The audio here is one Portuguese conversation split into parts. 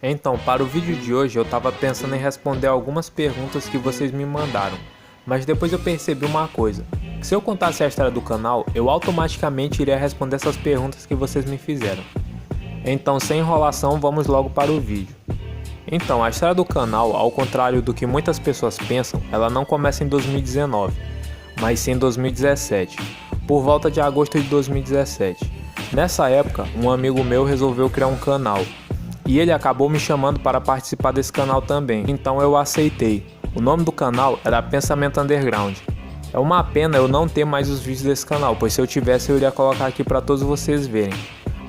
Então, para o vídeo de hoje eu tava pensando em responder algumas perguntas que vocês me mandaram, mas depois eu percebi uma coisa, que se eu contasse a história do canal, eu automaticamente iria responder essas perguntas que vocês me fizeram. Então, sem enrolação, vamos logo para o vídeo. Então, a história do canal, ao contrário do que muitas pessoas pensam, ela não começa em 2019, mas sim em 2017, por volta de agosto de 2017. Nessa época, um amigo meu resolveu criar um canal, e ele acabou me chamando para participar desse canal também, então eu aceitei. O nome do canal era Pensamento Underground. É uma pena eu não ter mais os vídeos desse canal, pois se eu tivesse eu iria colocar aqui para todos vocês verem.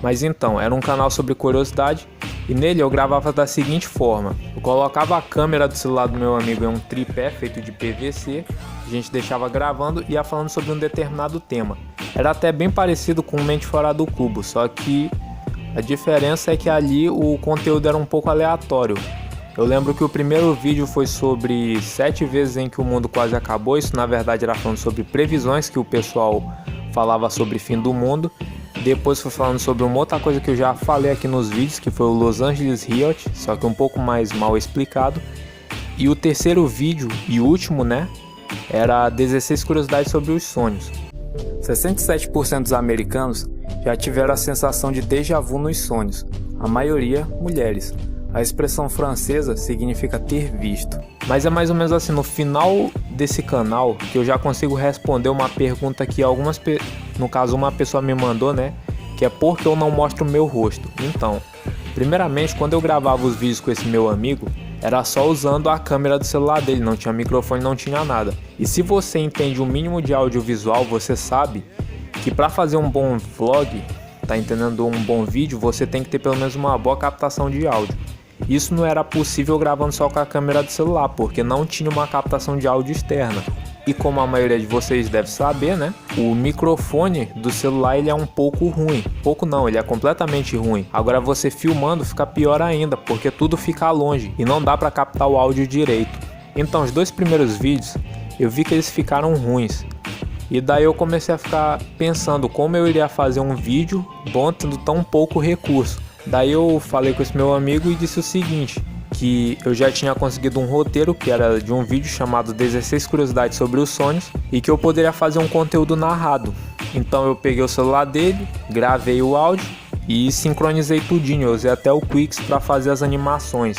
Mas então, era um canal sobre curiosidade, e nele eu gravava da seguinte forma: eu colocava a câmera do celular do meu amigo em um tripé feito de PVC, a gente deixava gravando e ia falando sobre um determinado tema. Era até bem parecido com Mente Fora do Cubo, só que a diferença é que ali o conteúdo era um pouco aleatório. Eu lembro que o primeiro vídeo foi sobre 7 vezes em que o mundo quase acabou. Isso na verdade era falando sobre previsões que o pessoal falava sobre fim do mundo. Depois foi falando sobre uma outra coisa que eu já falei aqui nos vídeos, que foi o Los Angeles Riot, só que um pouco mais mal explicado. E o terceiro vídeo e último, era 16 curiosidades sobre os sonhos. 67% dos americanos já tiveram a sensação de déjà vu nos sonhos, a maioria mulheres. A expressão francesa significa ter visto. Mas é mais ou menos assim, no final desse canal, que eu já consigo responder uma pergunta que no caso uma pessoa me mandou, que é por que eu não mostro o meu rosto. Então, primeiramente, quando eu gravava os vídeos com esse meu amigo, era só usando a câmera do celular dele, não tinha microfone, não tinha nada. E se você entende o mínimo de audiovisual, você sabe que para fazer um bom vlog, tá entendendo, um bom vídeo, você tem que ter pelo menos uma boa captação de áudio. Isso não era possível gravando só com a câmera do celular, porque não tinha uma captação de áudio externa. E como a maioria de vocês deve saber, o microfone do celular ele é um pouco ruim. Pouco não, ele é completamente ruim. Agora você filmando fica pior ainda, porque tudo fica longe e não dá para captar o áudio direito. Então os 2 primeiros vídeos eu vi que eles ficaram ruins. E daí eu comecei a ficar pensando como eu iria fazer um vídeo bom tendo tão pouco recurso. Daí eu falei com esse meu amigo e disse o seguinte, que eu já tinha conseguido um roteiro que era de um vídeo chamado 16 curiosidades sobre os sonhos e que eu poderia fazer um conteúdo narrado. Então eu peguei o celular dele, gravei o áudio e sincronizei tudinho, eu usei até o Quix para fazer as animações.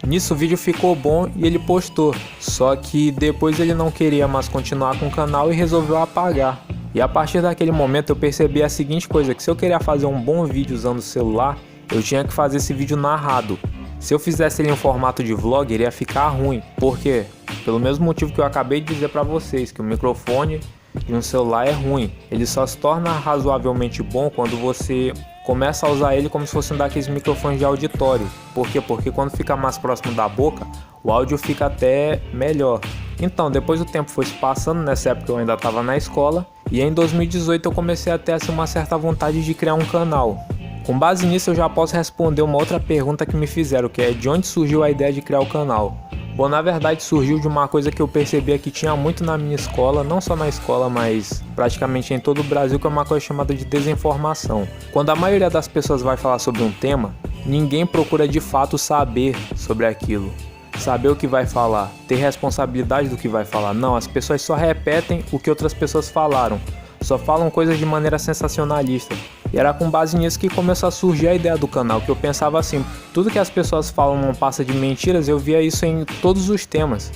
Nisso o vídeo ficou bom e ele postou, só que depois ele não queria mais continuar com o canal e resolveu apagar. E a partir daquele momento eu percebi a seguinte coisa, que se eu queria fazer um bom vídeo usando o celular, eu tinha que fazer esse vídeo narrado. Se eu fizesse ele em formato de vlog, ele ia ficar ruim. Por quê? Pelo mesmo motivo que eu acabei de dizer para vocês, que o microfone de um celular é ruim. Ele só se torna razoavelmente bom quando você começa a usar ele como se fosse um daqueles microfones de auditório. Por quê? Porque quando fica mais próximo da boca, o áudio fica até melhor. Então, depois o tempo foi se passando, nessa época eu ainda estava na escola, e em 2018 eu comecei a ter assim, uma certa vontade de criar um canal. Com base nisso eu já posso responder uma outra pergunta que me fizeram, que é de onde surgiu a ideia de criar o canal. Bom, na verdade surgiu de uma coisa que eu percebia que tinha muito na minha escola, não só na escola, mas praticamente em todo o Brasil, que é uma coisa chamada de desinformação. Quando a maioria das pessoas vai falar sobre um tema, ninguém procura de fato saber sobre aquilo, saber o que vai falar, ter responsabilidade do que vai falar. Não, as pessoas só repetem o que outras pessoas falaram, só falam coisas de maneira sensacionalista. E era com base nisso que começou a surgir a ideia do canal, que eu pensava assim, tudo que as pessoas falam não passa de mentiras, eu via isso em todos os temas.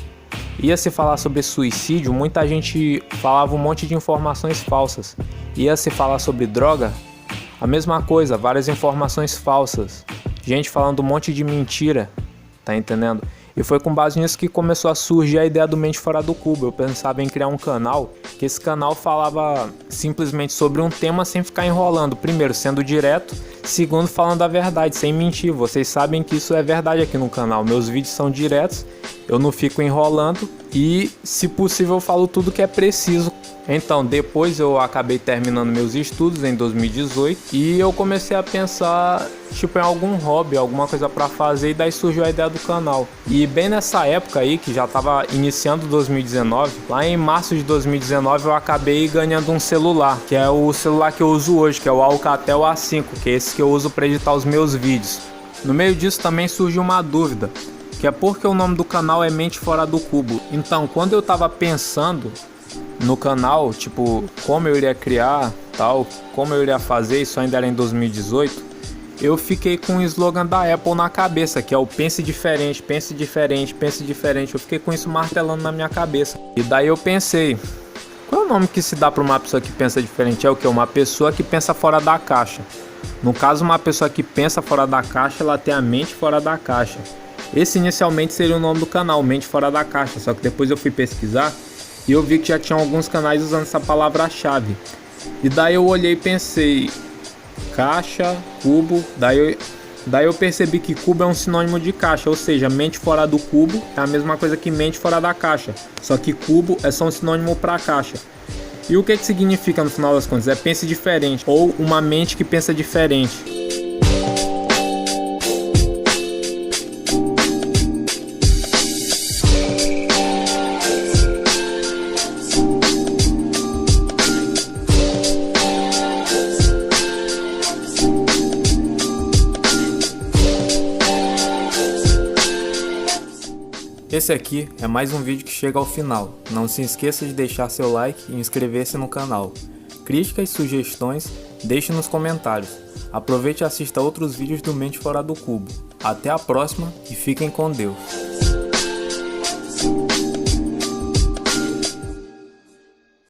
Ia se falar sobre suicídio, muita gente falava um monte de informações falsas. Ia se falar sobre droga, a mesma coisa, várias informações falsas. Gente falando um monte de mentira, tá entendendo? E foi com base nisso que começou a surgir a ideia do Mente Fora do Cubo. Eu pensava em criar um canal, que esse canal falava simplesmente sobre um tema sem ficar enrolando. Primeiro, sendo direto. Segundo, falando a verdade, sem mentir. Vocês sabem que isso é verdade aqui no canal. Meus vídeos são diretos, eu não fico enrolando e, se possível, eu falo tudo que é preciso. Então, depois eu acabei terminando meus estudos em 2018 e eu comecei a pensar em algum hobby, alguma coisa para fazer, e daí surgiu a ideia do canal. E bem nessa época aí, que já estava iniciando 2019, lá em março de 2019 eu acabei ganhando um celular, que é o celular que eu uso hoje, que é o Alcatel A5, que é esse que eu uso para editar os meus vídeos. No meio disso também surgiu uma dúvida, que é porque o nome do canal é Mente Fora do Cubo. Então, quando eu tava pensando no canal, tipo, como eu iria criar, tal, como eu iria fazer, isso ainda era em 2018, eu fiquei com o slogan da Apple na cabeça, que é o pense diferente, pense diferente, pense diferente. Eu fiquei com isso martelando na minha cabeça. E daí eu pensei, qual é o nome que se dá para uma pessoa que pensa diferente? É o que? Uma pessoa que pensa fora da caixa. No caso, uma pessoa que pensa fora da caixa, ela tem a mente fora da caixa. Esse inicialmente seria o nome do canal, Mente Fora da Caixa, só que depois eu fui pesquisar e eu vi que já tinha alguns canais usando essa palavra-chave. E daí eu olhei e pensei, caixa, cubo, daí eu percebi que cubo é um sinônimo de caixa, ou seja, mente fora do cubo é a mesma coisa que mente fora da caixa, só que cubo é só um sinônimo para caixa. E o que significa no final das contas? É pense diferente, ou uma mente que pensa diferente. Esse aqui é mais um vídeo que chega ao final. Não se esqueça de deixar seu like e inscrever-se no canal. Críticas e sugestões, deixe nos comentários. Aproveite e assista outros vídeos do Mente Fora do Cubo. Até a próxima e fiquem com Deus.